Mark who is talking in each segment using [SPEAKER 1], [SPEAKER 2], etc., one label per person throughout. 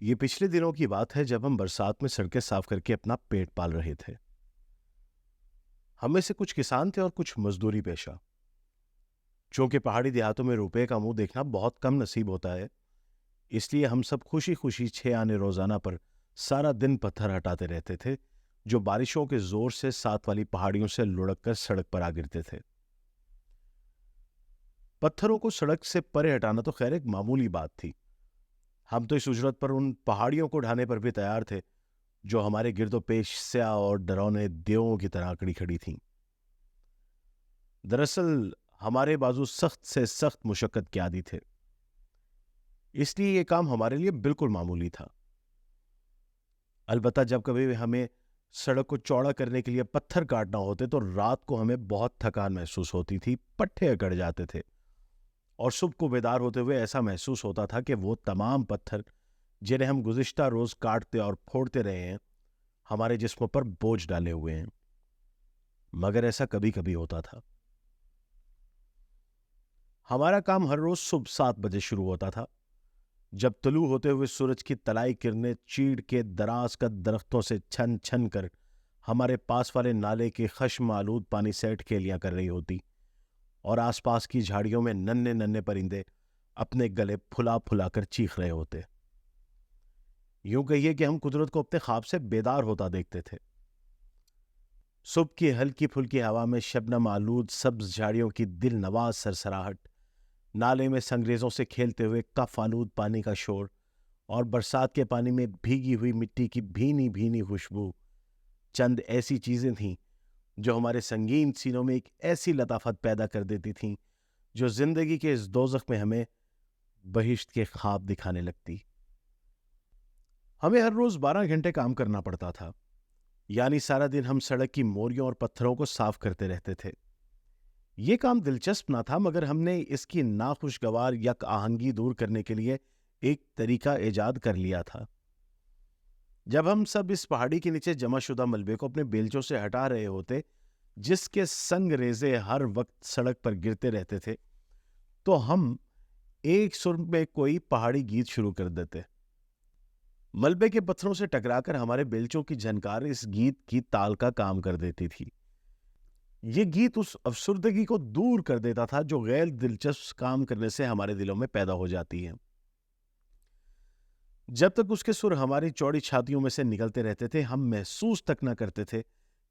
[SPEAKER 1] یہ پچھلے دنوں کی بات ہے جب ہم برسات میں سڑکیں صاف کر کے اپنا پیٹ پال رہے تھے۔ ہم میں سے کچھ کسان تھے اور کچھ مزدوری پیشہ۔ چونکہ پہاڑی دیہاتوں میں روپے کا منہ دیکھنا بہت کم نصیب ہوتا ہے، اس لیے ہم سب خوشی خوشی 6 آنے روزانہ پر سارا دن پتھر ہٹاتے رہتے تھے جو بارشوں کے زور سے ساتھ والی پہاڑیوں سے لڑک کر سڑک پر آ گرتے تھے۔ پتھروں کو سڑک سے پرے ہٹانا تو خیر ایک معمولی بات تھی۔ ہم تو اس اجرت پر ان پہاڑیوں کو ڈھانے پر بھی تیار تھے جو ہمارے گرد و پیش سیاہ اور ڈرونے دیووں کی طرح اکڑی کھڑی تھیں۔ دراصل ہمارے بازو سخت سے سخت مشقت کے عادی تھے، اس لیے یہ کام ہمارے لیے بالکل معمولی تھا۔ البتہ جب کبھی بھی ہمیں سڑک کو چوڑا کرنے کے لیے پتھر کاٹنا ہوتے تو رات کو ہمیں بہت تھکان محسوس ہوتی تھی، پٹھے اکڑ جاتے تھے، اور صبح کو بیدار ہوتے ہوئے ایسا محسوس ہوتا تھا کہ وہ تمام پتھر جنہیں ہم گزشتہ روز کاٹتے اور پھوڑتے رہے ہیں ہمارے جسموں پر بوجھ ڈالے ہوئے ہیں۔ مگر ایسا کبھی کبھی ہوتا تھا۔ ہمارا کام ہر روز صبح 7 بجے شروع ہوتا تھا، جب طلوع ہوتے ہوئے سورج کی طلائی کرنیں چیڑ کے دراز کا درختوں سے چھن چھن کر ہمارے پاس والے نالے کے خشم آلود پانی سے اٹکیلیاں کر رہی ہوتی، اور آس پاس کی جھاڑیوں میں ننھے ننھے پرندے اپنے گلے پھلا پھلا کر چیخ رہے ہوتے۔ یوں کہیے کہ ہم قدرت کو اپنے خواب سے بیدار ہوتا دیکھتے تھے۔ صبح کی ہلکی پھلکی ہوا میں شبنم آلود سبز جھاڑیوں کی دل نواز سرسراہٹ، نالے میں سنگریزوں سے کھیلتے ہوئے کف آلود پانی کا شور، اور برسات کے پانی میں بھیگی ہوئی مٹی کی بھینی بھینی خوشبو، چند ایسی چیزیں تھیں جو ہمارے سنگین سینوں میں ایک ایسی لطافت پیدا کر دیتی تھیں جو زندگی کے اس دوزخ میں ہمیں بہشت کے خواب دکھانے لگتی۔ ہمیں ہر روز 12 گھنٹے کام کرنا پڑتا تھا، یعنی سارا دن ہم سڑک کی موریوں اور پتھروں کو صاف کرتے رہتے تھے۔ یہ کام دلچسپ نہ تھا، مگر ہم نے اس کی ناخوشگوار یک آہنگی دور کرنے کے لیے ایک طریقہ ایجاد کر لیا تھا۔ جب ہم سب اس پہاڑی کے نیچے جمع شدہ ملبے کو اپنے بیلچوں سے ہٹا رہے ہوتے جس کے سنگ ریزے ہر وقت سڑک پر گرتے رہتے تھے، تو ہم ایک سر میں کوئی پہاڑی گیت شروع کر دیتے۔ ملبے کے پتھروں سے ٹکرا کر ہمارے بیلچوں کی جھنکار اس گیت کی تال کا کام کر دیتی تھی۔ یہ گیت اس افسردگی کو دور کر دیتا تھا جو غیر دلچسپ کام کرنے سے ہمارے دلوں میں پیدا ہو جاتی ہے۔ جب تک اس کے سر ہماری چوڑی چھاتیوں میں سے نکلتے رہتے تھے، ہم محسوس تک نہ کرتے تھے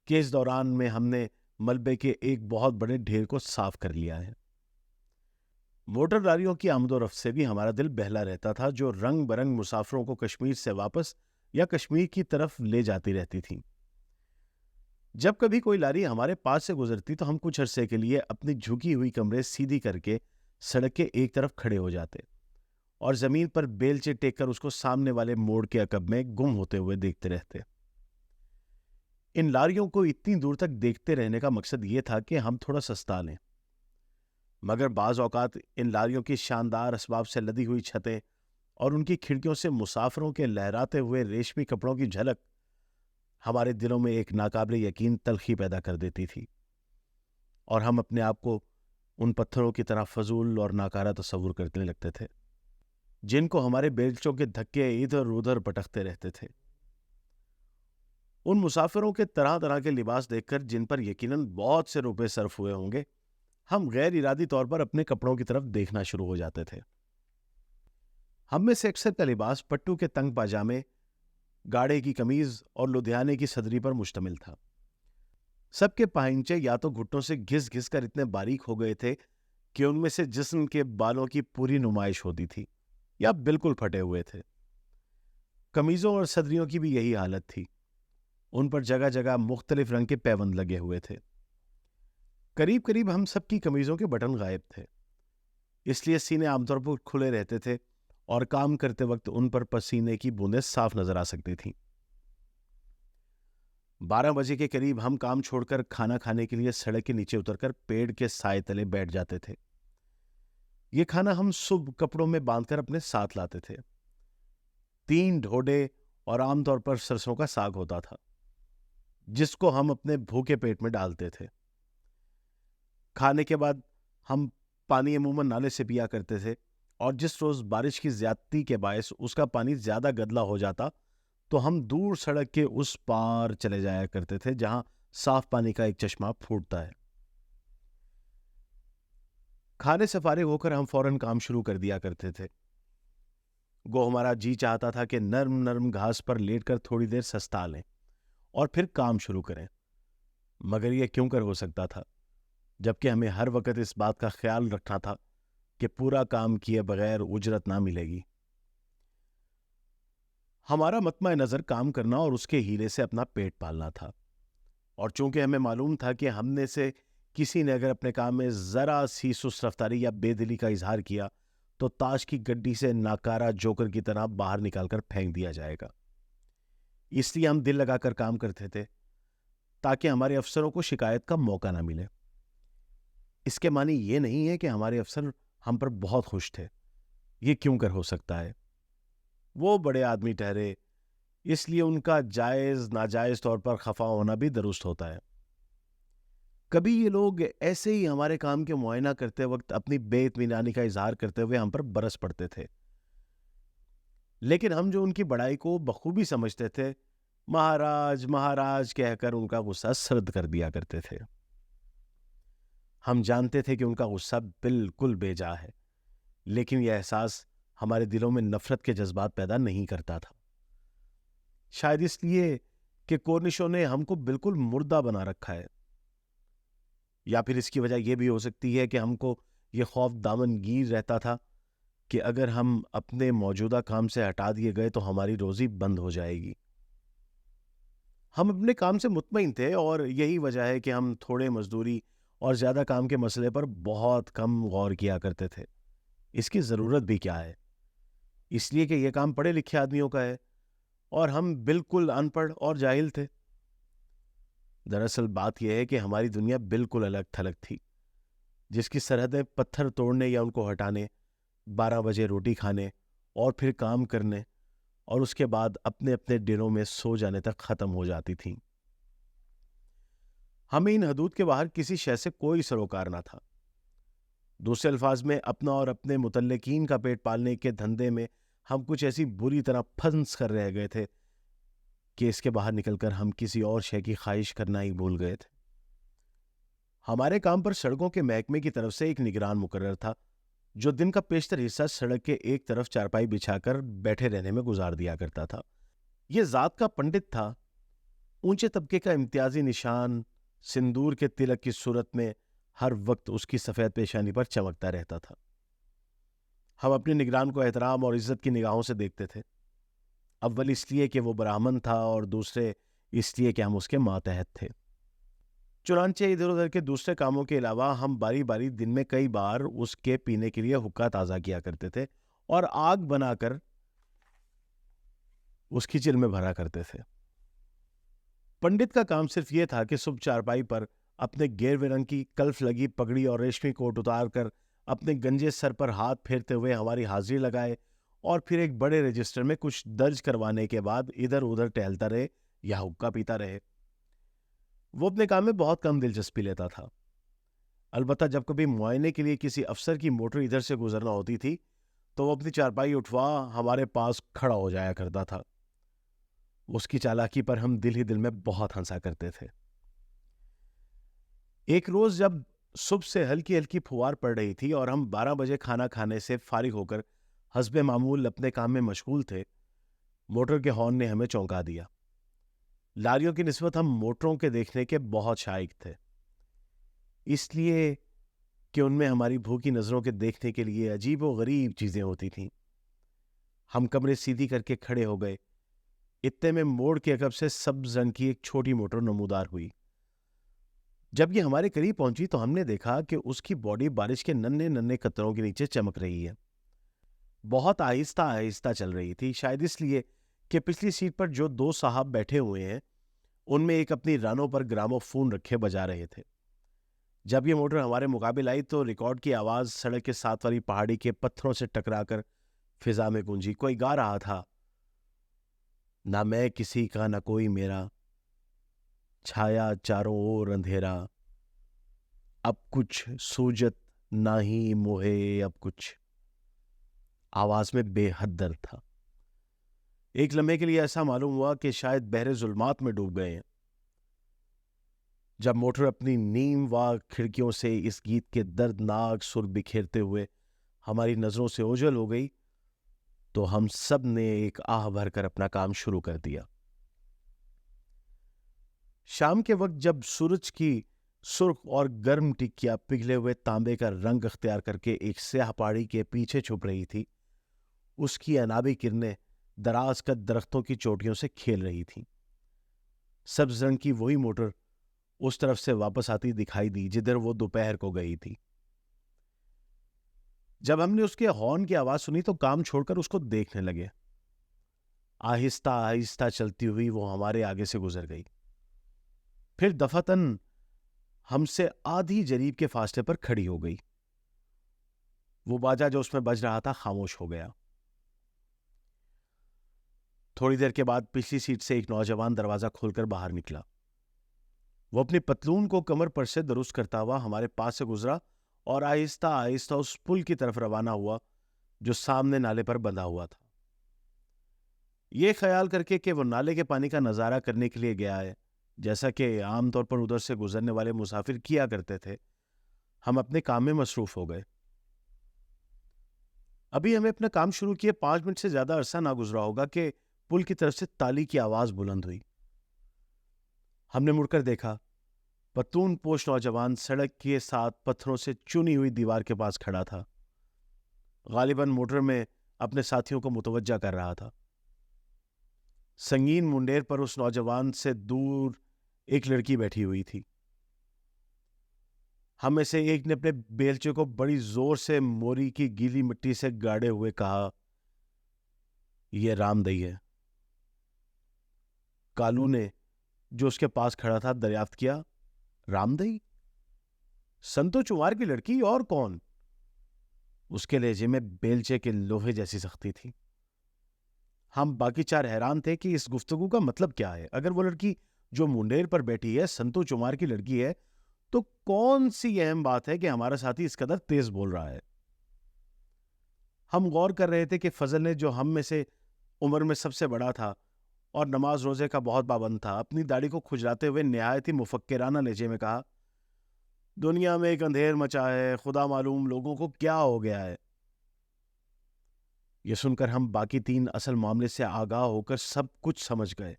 [SPEAKER 1] کہ اس دوران میں ہم نے ملبے کے ایک بہت بڑے ڈھیر کو صاف کر لیا ہے۔ موٹر گاڑیوں کی آمد و رفت سے بھی ہمارا دل بہلا رہتا تھا جو رنگ برنگ مسافروں کو کشمیر سے واپس یا کشمیر کی طرف لے جاتی رہتی تھیں۔ جب کبھی کوئی لاری ہمارے پاس سے گزرتی تو ہم کچھ عرصے کے لیے اپنی جھکی ہوئی کمریں سیدھی کر کے سڑک کے ایک طرف کھڑے ہو جاتے اور زمین پر بیلچے ٹیک کر اس کو سامنے والے موڑ کے عقب میں گم ہوتے ہوئے دیکھتے رہتے۔ ان لاریوں کو اتنی دور تک دیکھتے رہنے کا مقصد یہ تھا کہ ہم تھوڑا سستا لیں، مگر بعض اوقات ان لاریوں کی شاندار اسباب سے لدی ہوئی چھتیں اور ان کی کھڑکیوں سے مسافروں کے لہراتے ہوئے ریشمی کپڑوں کی جھلک ہمارے دلوں میں ایک ناقابل یقین تلخی پیدا کر دیتی تھی، اور ہم اپنے آپ کو ان پتھروں کی طرح فضول اور ناکارہ تصور کرنے لگتے تھے جن کو ہمارے بیلچوں کے دھکے ادھر ادھر پٹکتے رہتے تھے۔ ان مسافروں کے طرح طرح کے لباس دیکھ کر جن پر یقیناً بہت سے روپے صرف ہوئے ہوں گے، ہم غیر ارادی طور پر اپنے کپڑوں کی طرف دیکھنا شروع ہو جاتے تھے۔ ہم میں سے اکثر کا لباس پٹو کے تنگ پاجامے، گاڑے کی قمیض اور لدھیانے کی صدری پر مشتمل تھا۔ سب کے پائنچے یا تو گھٹوں سے گھس گھس کر اتنے باریک ہو گئے تھے کہ ان میں سے جسم کے بالوں کی پوری نمائش ہوتی تھی، یا بالکل پھٹے ہوئے تھے۔ قمیضوں اور صدریوں کی بھی یہی حالت تھی، ان پر جگہ جگہ مختلف رنگ کے پیوند لگے ہوئے تھے۔ قریب قریب ہم سب کی قمیضوں کے بٹن غائب تھے، اس لیے سینے عام طور پر کھلے رہتے تھے اور کام کرتے وقت ان پر پسینے کی بوندیں صاف نظر آ سکتی تھیں۔ 12 بجے کے قریب ہم کام چھوڑ کر کھانا کھانے کے لیے سڑک کے نیچے اتر کر پیڑ کے سائے تلے بیٹھ جاتے تھے۔ یہ کھانا ہم صبح کپڑوں میں باندھ کر اپنے ساتھ لاتے تھے۔ 3 ڈھوڈے اور عام طور پر سرسوں کا ساگ ہوتا تھا جس کو ہم اپنے بھوکے پیٹ میں ڈالتے تھے۔ کھانے کے بعد ہم پانی عموماً نالے سے پیا کرتے تھے اور جس روز بارش کی زیادتی کے باعث اس کا پانی زیادہ گدلا ہو جاتا تو ہم دور سڑک کے اس پار چلے جایا کرتے تھے جہاں صاف پانی کا ایک چشمہ پھوٹتا ہے۔ کھانے سے فارغ ہو کر ہم فوراً کام شروع کر دیا کرتے تھے۔ گو ہمارا جی چاہتا تھا کہ نرم نرم گھاس پر لیٹ کر تھوڑی دیر سستا لیں اور پھر کام شروع کریں، مگر یہ کیوں کر ہو سکتا تھا جبکہ ہمیں ہر وقت اس بات کا خیال رکھنا تھا کہ پورا کام کیے بغیر اجرت نہ ملے گی۔ ہمارا مطمع نظر کام کرنا اور اس کے ہیلے سے اپنا پیٹ پالنا تھا، اور چونکہ ہمیں معلوم تھا کہ ہم نے سے کسی نے اگر اپنے کام میں ذرا سی سست رفتاری یا بے دلی کا اظہار کیا تو تاش کی گڈی سے ناکارہ جوکر کی طرح باہر نکال کر پھینک دیا جائے گا۔ اس لیے ہم دل لگا کر کام کرتے تھے تاکہ ہمارے افسروں کو شکایت کا موقع نہ ملے۔ اس کے معنی یہ نہیں ہے کہ ہمارے افسر ہم پر بہت خوش تھے، یہ کیوں کر ہو سکتا ہے؟ وہ بڑے آدمی ٹھہرے، اس لیے ان کا جائز ناجائز طور پر خفا ہونا بھی درست ہوتا ہے۔ کبھی یہ لوگ ایسے ہی ہمارے کام کے معائنہ کرتے وقت اپنی بے اطمینانی کا اظہار کرتے ہوئے ہم پر برس پڑتے تھے، لیکن ہم جو ان کی بڑائی کو بخوبی سمجھتے تھے، مہاراج مہاراج کہہ کر ان کا غصہ سرد کر دیا کرتے تھے۔ ہم جانتے تھے کہ ان کا غصہ بالکل بے جا ہے، لیکن یہ احساس ہمارے دلوں میں نفرت کے جذبات پیدا نہیں کرتا تھا، شاید اس لیے کہ کورنشوں نے ہم کو بالکل مردہ بنا رکھا ہے، یا پھر اس کی وجہ یہ بھی ہو سکتی ہے کہ ہم کو یہ خوف دامن گیر رہتا تھا کہ اگر ہم اپنے موجودہ کام سے ہٹا دیے گئے تو ہماری روزی بند ہو جائے گی۔ ہم اپنے کام سے مطمئن تھے اور یہی وجہ ہے کہ ہم تھوڑے مزدوری اور زیادہ کام کے مسئلے پر بہت کم غور کیا کرتے تھے۔ اس کی ضرورت بھی کیا ہے؟ اس لیے کہ یہ کام پڑھے لکھے آدمیوں کا ہے اور ہم بالکل ان پڑھ اور جاہل تھے۔ دراصل بات یہ ہے کہ ہماری دنیا بالکل الگ تھلگ تھی، جس کی سرحدیں پتھر توڑنے یا ان کو ہٹانے، 12 بجے روٹی کھانے اور پھر کام کرنے اور اس کے بعد اپنے اپنے ڈیروں میں سو جانے تک ختم ہو جاتی تھیں۔ ہمیں ان حدود کے باہر کسی شے سے کوئی سروکار نہ تھا۔ دوسرے الفاظ میں اپنا اور اپنے متعلقین کا پیٹ پالنے کے دھندے میں ہم کچھ ایسی بری طرح پھنس کر رہ گئے تھے کہ اس کے باہر نکل کر ہم کسی اور شے کی خواہش کرنا ہی بھول گئے تھے۔ ہمارے کام پر سڑکوں کے محکمے کی طرف سے ایک نگران مقرر تھا جو دن کا بیشتر حصہ سڑک کے ایک طرف چارپائی بچھا کر بیٹھے رہنے میں گزار دیا کرتا تھا۔ یہ ذات کا پنڈت تھا، اونچے طبقے کا امتیازی نشان سندور کے تلک کی صورت میں ہر وقت اس کی سفید پیشانی پر چمکتا رہتا تھا۔ ہم اپنے نگران کو احترام اور عزت کی نگاہوں سے دیکھتے تھے، اول اس لیے کہ وہ برہمن تھا اور دوسرے اس لیے کہ ہم اس کے ماتحت تھے۔ چنانچہ ادھر ادھر کے دوسرے کاموں کے علاوہ ہم باری باری دن میں کئی بار اس کے پینے کے لیے حقہ تازہ کیا کرتے تھے اور آگ بنا کر اس کی چل میں بھرا کرتے تھے۔ پنڈت کا کام صرف یہ تھا کہ صبح چارپائی پر اپنے گیروے رنگ کی کلف لگی پگڑی اور ریشمی کوٹ اتار کر اپنے گنجے سر پر ہاتھ پھیرتے ہوئے ہماری حاضری لگائے اور پھر ایک بڑے رجسٹر میں کچھ درج کروانے کے بعد ادھر ادھر ٹہلتا رہے یا حقہ پیتا رہے۔ وہ اپنے کام میں بہت کم دلچسپی لیتا تھا، البتہ جب کبھی معائنے کے لیے کسی افسر کی موٹر ادھر سے گزرنا ہوتی تھی تو وہ اپنی چارپائی اٹھوا ہمارے پاس کھڑا ہو جایا کرتا تھا۔ اس کی چالاکی پر ہم دل ہی دل میں بہت ہنسا کرتے تھے۔ ایک روز جب صبح سے ہلکی ہلکی پھوار پڑ رہی تھی اور ہم 12 بجے کھانا کھانے سے فارغ ہو کر حسب معمول اپنے کام میں مشغول تھے، موٹر کے ہارن نے ہمیں چونکا دیا۔ لاریوں کی نسبت ہم موٹروں کے دیکھنے کے بہت شائق تھے، اس لیے کہ ان میں ہماری بھوکی نظروں کے دیکھنے کے لیے عجیب و غریب چیزیں ہوتی تھیں۔ ہم کمرے سیدھی کر کے کھڑے ہو گئے، اتنے میں موڑ کے عقب سے سبز رنگ کی ایک چھوٹی موٹر نمودار ہوئی۔ جب یہ ہمارے قریب پہنچی تو ہم نے دیکھا کہ اس کی باڈی بارش کے ننھے ننھے قطروں کے نیچے چمک رہی ہے، بہت آہستہ آہستہ چل رہی تھی، شاید اس لیے کہ پچھلی سیٹ پر جو 2 صاحب بیٹھے ہوئے ہیں ان میں ایک اپنی رانوں پر گرامو فون رکھے بجا رہے تھے۔ جب یہ موٹر ہمارے مقابل آئی تو ریکارڈ کی آواز سڑک کے ساتھ والی پہاڑی کے پتھروں سے ٹکرا کر فضا میں گونجی۔ کوئی گا رہا تھا، نہ میں کسی کا نہ کوئی میرا، چھایا چاروں اور اندھیرا، اب کچھ سوجت نہ ہی موہے اب کچھ۔ آواز میں بے حد درد تھا۔ ایک لمحے کے لیے ایسا معلوم ہوا کہ شاید بحر ظلمات میں ڈوب گئے ہیں۔ جب موٹر اپنی نیم وا کھڑکیوں سے اس گیت کے دردناک سر بکھیرتے ہوئے ہماری نظروں سے اوجھل ہو گئی تو ہم سب نے ایک آہ بھر کر اپنا کام شروع کر دیا۔ شام کے وقت جب سورج کی سرخ اور گرم ٹکیا پگھلے ہوئے تانبے کا رنگ اختیار کر کے ایک سیاہ پہاڑی کے پیچھے چھپ رہی تھی، اس کی انابی کرنیں دراز قد درختوں کی چوٹیوں سے کھیل رہی تھیں۔ سبز رنگ کی وہی موٹر اس طرف سے واپس آتی دکھائی دی جدھر وہ دوپہر کو گئی تھی۔ جب ہم نے اس کے ہارن کی آواز سنی تو کام چھوڑ کر اس کو دیکھنے لگے۔ آہستہ آہستہ چلتی ہوئی وہ ہمارے آگے سے گزر گئی، پھر دفعتاً ہم سے آدھی جریب کے فاصلے پر کھڑی ہو گئی۔ وہ باجا جو اس میں بج رہا تھا خاموش ہو گیا۔ تھوڑی دیر کے بعد پچھلی سیٹ سے ایک نوجوان دروازہ کھول کر باہر نکلا۔ وہ اپنی پتلون کو کمر پر سے درست کرتا ہوا ہمارے پاس سے گزرا اور آہستہ آہستہ اس پل کی طرف روانہ ہوا جو سامنے نالے پر بندھا ہوا تھا۔ یہ خیال کر کے کہ وہ نالے کے پانی کا نظارہ کرنے کے لیے گیا ہے، جیسا کہ عام طور پر ادھر سے گزرنے والے مسافر کیا کرتے تھے، ہم اپنے کام میں مصروف ہو گئے۔ ابھی ہمیں اپنا کام شروع کیے 5 منٹ سے زیادہ عرصہ نہ گزرا ہوگا کہ پل کی طرف سے تالی کی آواز بلند ہوئی۔ ہم نے مڑ کر دیکھا، پتلون پوش نوجوان سڑک کے ساتھ پتھروں سے چنی ہوئی دیوار کے پاس کھڑا تھا، غالباً موٹر میں اپنے ساتھیوں کو متوجہ کر رہا تھا۔ سنگین منڈیر پر اس نوجوان سے دور ایک لڑکی بیٹھی ہوئی تھی۔ ہم میں سے ایک نے اپنے بیلچے کو بڑی زور سے موری کی گیلی مٹی سے گاڑے ہوئے کہا، یہ رام دئی ہے۔ کالو نے جو اس کے پاس کھڑا تھا دریافت کیا، رام دئی؟ سنتو چوار کی لڑکی اور کون؟ اس کے لہجے میں بیلچے کے لوہے جیسی سختی تھی۔ ہم باقی 4 حیران تھے کہ اس گفتگو کا مطلب کیا ہے۔ اگر وہ لڑکی جو منڈیر پر بیٹھی ہے سنتو چوار کی لڑکی ہے تو کون سی اہم بات ہے کہ ہمارا ساتھی اس قدر تیز بول رہا ہے؟ ہم غور کر رہے تھے کہ فضل نے، جو ہم میں سے عمر میں سب سے بڑا تھا اور نماز روزے کا بہت پابند تھا، اپنی داڑھی کو کھجلاتے ہوئے نہایت ہی مفکرانہ لہجے میں کہا، دنیا میں ایک اندھیر مچا ہے، خدا معلوم لوگوں کو کیا ہو گیا ہے۔ یہ سن کر ہم باقی 3 اصل معاملے سے آگاہ ہو کر سب کچھ سمجھ گئے،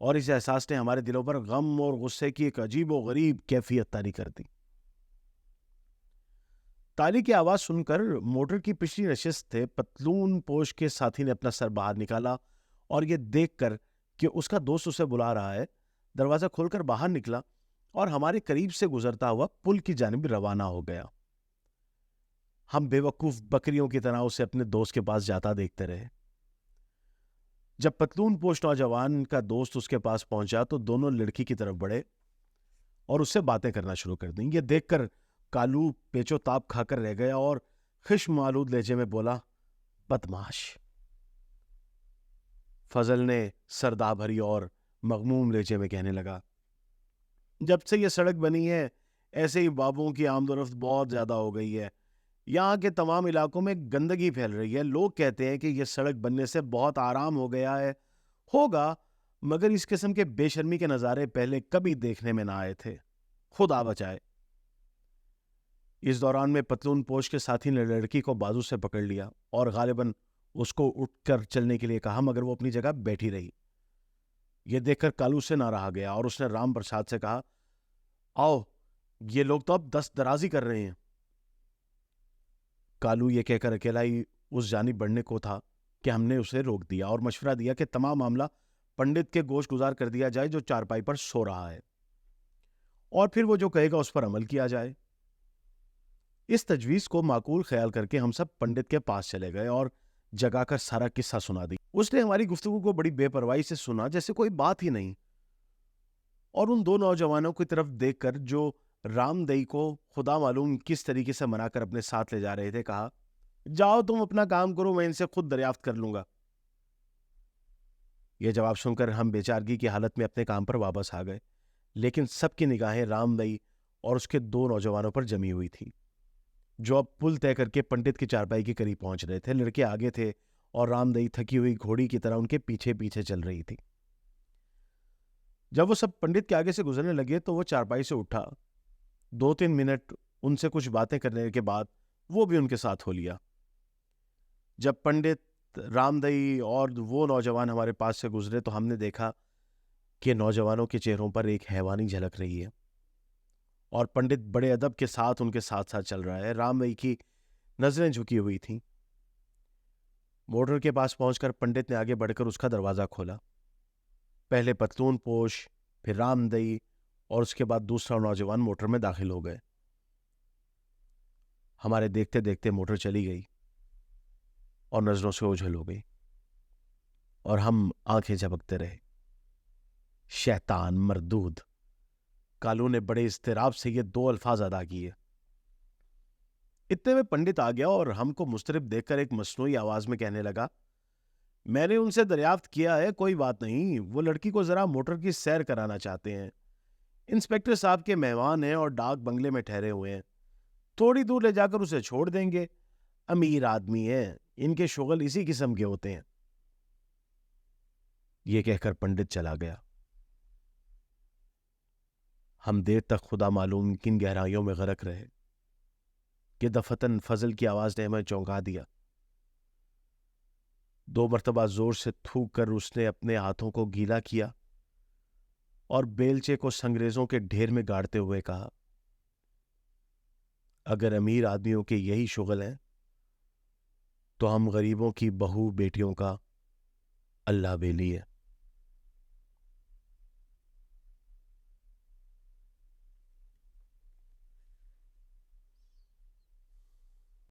[SPEAKER 1] اور اس احساس نے ہمارے دلوں پر غم اور غصے کی ایک عجیب و غریب کیفیت طاری کر دی۔ تالی کی آواز سن کر موٹر کی پچھلی نشست تھے پتلون پوش کے ساتھی نے اپنا سر باہر نکالا اور یہ دیکھ کر کہ اس کا دوست اسے بلا رہا ہے، دروازہ کھول کر باہر نکلا اور ہمارے قریب سے گزرتا ہوا پل کی جانب روانہ ہو گیا۔ ہم بے وقوف بکریوں کی طرح اسے اپنے دوست کے پاس جاتا دیکھتے رہے۔ جب پتلون پوش نوجوان کا دوست اس کے پاس پہنچا تو دونوں لڑکی کی طرف بڑھے اور اس سے باتیں کرنا شروع کر دیں۔ یہ دیکھ کر کالو پیچو تاپ کھا کر رہ گیا اور خشم آلود لہجے میں بولا، بدماش۔ فضل نے سردا بھری اور مغموم لہجے میں کہنے لگا، جب سے یہ سڑک بنی ہے ایسے ہی بابوں کی آمد و رفت بہت زیادہ ہو گئی ہے۔ یہاں کے تمام علاقوں میں گندگی پھیل رہی ہے۔ لوگ کہتے ہیں کہ یہ سڑک بننے سے بہت آرام ہو گیا ہے، ہوگا، مگر اس قسم کے بے شرمی کے نظارے پہلے کبھی دیکھنے میں نہ آئے تھے، خدا بچائے۔ اس دوران میں پتلون پوش کے ساتھی نے لڑکی کو بازو سے پکڑ لیا اور غالباً اس کو اٹھ کر چلنے کے لیے کہا، مگر وہ اپنی جگہ بیٹھی رہی۔ یہ دیکھ کر کالو سے نہ رہا گیا اور اس نے رام پرساد سے کہا، آؤ، یہ لوگ تو اب دست درازی کر رہے ہیں۔ کالو یہ کہہ کر اکیلا ہی اس جانب بڑھنے کو تھا کہ ہم نے اسے روک دیا اور مشورہ دیا کہ تمام معاملہ پنڈت کے گوش گزار کر دیا جائے جو چارپائی پر سو رہا ہے، اور پھر وہ جو کہے گا اس پر عمل کیا جائے۔ اس تجویز کو معقول خیال کر کے ہم سب پنڈت کے پاس چلے گئے اور جگا کر سارا قصہ سنا دی۔ اس نے ہماری گفتگو کو بڑی بے پرواہی سے سنا جیسے کوئی بات ہی نہیں، اور ان 2 نوجوانوں کی طرف دیکھ کر جو رام دئی کو خدا معلوم کس طریقے سے منا کر اپنے ساتھ لے جا رہے تھے کہا، جاؤ تم اپنا کام کرو، میں ان سے خود دریافت کر لوں گا۔ یہ جواب سن کر ہم بیچارگی کی حالت میں اپنے کام پر واپس آ گئے، لیکن سب کی نگاہیں رام دئی اور اس کے 2 نوجوانوں پر جمی ہوئی تھی۔ جو اب پل طے کر کے پنڈت کی چارپائی کے قریب پہنچ رہے تھے۔ لڑکے آگے تھے اور رام دئی تھکی ہوئی گھوڑی کی طرح ان کے پیچھے پیچھے چل رہی تھی۔ جب وہ سب پنڈت کے آگے سے گزرنے لگے تو وہ چارپائی سے اٹھا، 2-3 منٹ ان سے کچھ باتیں کرنے کے بعد وہ بھی ان کے ساتھ ہو لیا۔ جب پنڈت، رام دئی اور وہ نوجوان ہمارے پاس سے گزرے تو ہم نے دیکھا کہ نوجوانوں کے چہروں پر ایک حیوانی جھلک رہی ہے اور پنڈت بڑے ادب کے ساتھ ان کے ساتھ ساتھ چل رہا ہے۔ رام دئی کی نظریں جھکی ہوئی تھیں۔ موٹر کے پاس پہنچ کر پنڈت نے آگے بڑھ کر اس کا دروازہ کھولا۔ پہلے پتلون پوش، پھر رام دئی اور اس کے بعد دوسرا نوجوان موٹر میں داخل ہو گئے۔ ہمارے دیکھتے دیکھتے موٹر چلی گئی اور نظروں سے اوجھل ہو گئی اور ہم آنکھیں جھپکتے رہے۔ شیطان مردود! کالو نے بڑے اضطراب سے یہ 2 الفاظ ادا کیے۔ اتنے میں پنڈت آ گیا اور ہم کو مضطرب دیکھ کر ایک مصنوعی آواز میں کہنے لگا، میں نے ان سے دریافت کیا ہے، کوئی بات نہیں، وہ لڑکی کو ذرا موٹر کی سیر کرانا چاہتے ہیں۔ انسپیکٹر صاحب کے مہمان ہیں اور ڈاک بنگلے میں ٹھہرے ہوئے ہیں، تھوڑی دور لے جا کر اسے چھوڑ دیں گے۔ امیر آدمی ہیں، ان کے شغل اسی قسم کے ہوتے ہیں۔ یہ کہہ کر پنڈت چلا گیا۔ ہم دیر تک خدا معلوم کن گہرائیوں میں غرق رہے کہ دفتن فضل کی آواز نے ہمیں چونکا دیا۔ 2 مرتبہ زور سے تھوک کر اس نے اپنے ہاتھوں کو گیلا کیا اور بیلچے کو سنگریزوں کے ڈھیر میں گاڑتے ہوئے کہا، اگر امیر آدمیوں کے یہی شغل ہیں تو ہم غریبوں کی بہو بیٹیوں کا اللہ بیلی ہے۔